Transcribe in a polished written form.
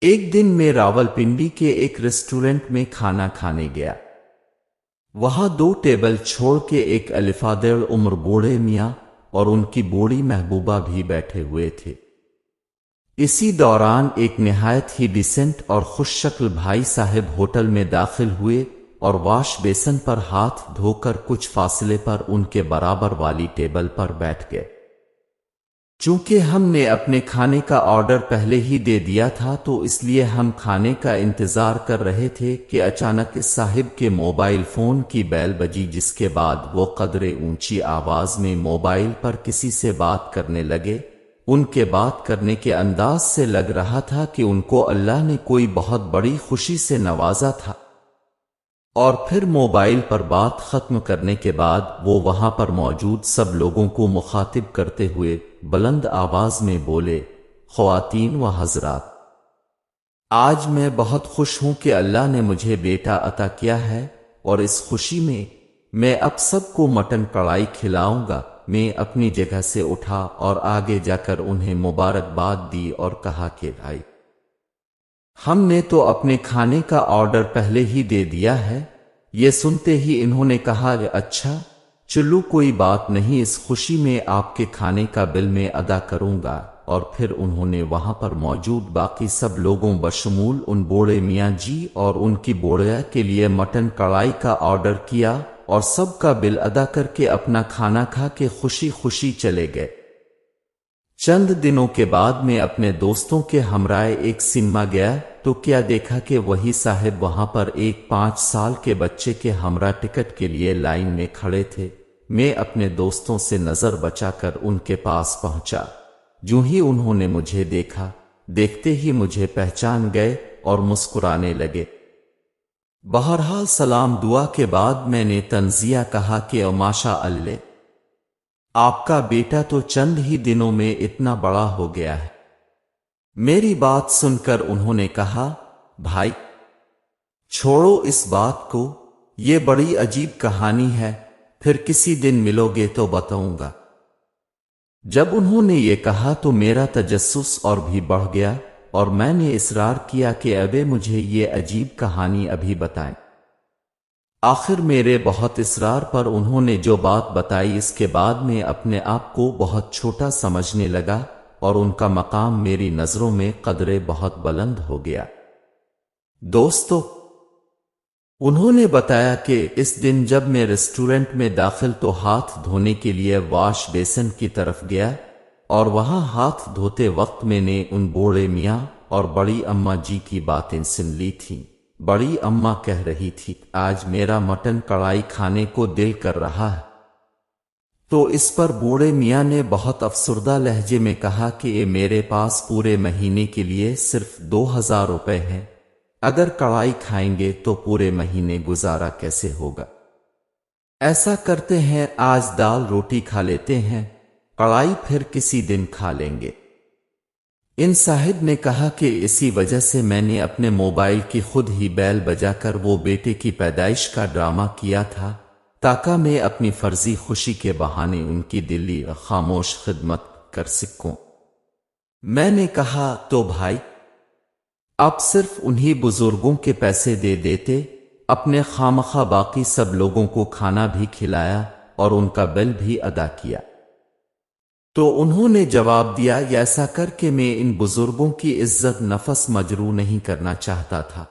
ایک دن میں راولپنڈی کے ایک ریسٹورنٹ میں کھانا کھانے گیا۔ وہاں 2 ٹیبل چھوڑ کے ایک الفاظر عمر بوڑھے میاں اور ان کی بوڑھی محبوبہ بھی بیٹھے ہوئے تھے۔ اسی دوران ایک نہایت ہی ڈیسنٹ اور خوش شکل بھائی صاحب ہوٹل میں داخل ہوئے اور واش بیسن پر ہاتھ دھو کر کچھ فاصلے پر ان کے برابر والی ٹیبل پر بیٹھ گئے۔ چونکہ ہم نے اپنے کھانے کا آرڈر پہلے ہی دے دیا تھا تو اس لیے ہم کھانے کا انتظار کر رہے تھے کہ اچانک اس صاحب کے موبائل فون کی بیل بجی، جس کے بعد وہ قدرے اونچی آواز میں موبائل پر کسی سے بات کرنے لگے۔ ان کے بات کرنے کے انداز سے لگ رہا تھا کہ ان کو اللہ نے کوئی بہت بڑی خوشی سے نوازا تھا، اور پھر موبائل پر بات ختم کرنے کے بعد وہ وہاں پر موجود سب لوگوں کو مخاطب کرتے ہوئے بلند آواز میں بولے، خواتین و حضرات، آج میں بہت خوش ہوں کہ اللہ نے مجھے بیٹا عطا کیا ہے، اور اس خوشی میں اب سب کو مٹن کڑھائی کھلاؤں گا۔ میں اپنی جگہ سے اٹھا اور آگے جا کر انہیں مبارکباد دی اور کہا کہ بھائی، ہم نے تو اپنے کھانے کا آرڈر پہلے ہی دے دیا ہے۔ یہ سنتے ہی انہوں نے کہا کہ اچھا چلو کوئی بات نہیں، اس خوشی میں آپ کے کھانے کا بل میں ادا کروں گا۔ اور پھر انہوں نے وہاں پر موجود باقی سب لوگوں بشمول ان بوڑھے میاں جی اور ان کی بوڑھیا کے لیے مٹن کڑھائی کا آرڈر کیا اور سب کا بل ادا کر کے اپنا کھانا کھا کے خوشی خوشی چلے گئے۔ چند دنوں کے بعد میں اپنے دوستوں کے ہمراہ ایک سنیما گیا تو کیا دیکھا کہ وہی صاحب وہاں پر ایک 5 سال کے بچے کے ہمراہ ٹکٹ کے لیے لائن میں کھڑے تھے۔ میں اپنے دوستوں سے نظر بچا کر ان کے پاس پہنچا۔ جو ہی انہوں نے مجھے دیکھا، دیکھتے ہی مجھے پہچان گئے اور مسکرانے لگے۔ بہرحال سلام دعا کے بعد میں نے تنزیہ کہا کہ ماشاء اللہ، آپ کا بیٹا تو چند ہی دنوں میں اتنا بڑا ہو گیا ہے۔ میری بات سن کر انہوں نے کہا، بھائی چھوڑو اس بات کو، یہ بڑی عجیب کہانی ہے، پھر کسی دن ملو گے تو بتاؤں گا۔ جب انہوں نے یہ کہا تو میرا تجسس اور بھی بڑھ گیا اور میں نے اصرار کیا کہ ابے مجھے یہ عجیب کہانی ابھی بتائیں۔ آخر میرے بہت اصرار پر انہوں نے جو بات بتائی، اس کے بعد میں اپنے آپ کو بہت چھوٹا سمجھنے لگا اور ان کا مقام میری نظروں میں قدرے بہت بلند ہو گیا۔ دوستو، انہوں نے بتایا کہ اس دن جب میں ریسٹورنٹ میں داخل تو ہاتھ دھونے کے لیے واش بیسن کی طرف گیا اور وہاں ہاتھ دھوتے وقت میں نے ان بوڑھے میاں اور بڑی اماں جی کی باتیں سن لی تھیں۔ بڑی اماں کہہ رہی تھی، آج میرا مٹن کڑھائی کھانے کو دل کر رہا ہے۔ تو اس پر بوڑھے میاں نے بہت افسردہ لہجے میں کہا کہ یہ میرے پاس پورے مہینے کے لیے صرف 2000 روپے ہیں، اگر کڑھائی کھائیں گے تو پورے مہینے گزارا کیسے ہوگا؟ ایسا کرتے ہیں آج دال روٹی کھا لیتے ہیں، کڑھائی پھر کسی دن کھا لیں گے۔ ان صاحب نے کہا کہ اسی وجہ سے میں نے اپنے موبائل کی خود ہی بیل بجا کر وہ بیٹے کی پیدائش کا ڈرامہ کیا تھا تاکہ میں اپنی فرضی خوشی کے بہانے ان کی دلی خاموش خدمت کر سکوں۔ میں نے کہا تو بھائی، اب صرف انہی بزرگوں کے پیسے دے دیتے، اپنے خامخواہ باقی سب لوگوں کو کھانا بھی کھلایا اور ان کا بل بھی ادا کیا۔ تو انہوں نے جواب دیا، ایسا کر کے میں ان بزرگوں کی عزت نفس مجروح نہیں کرنا چاہتا تھا۔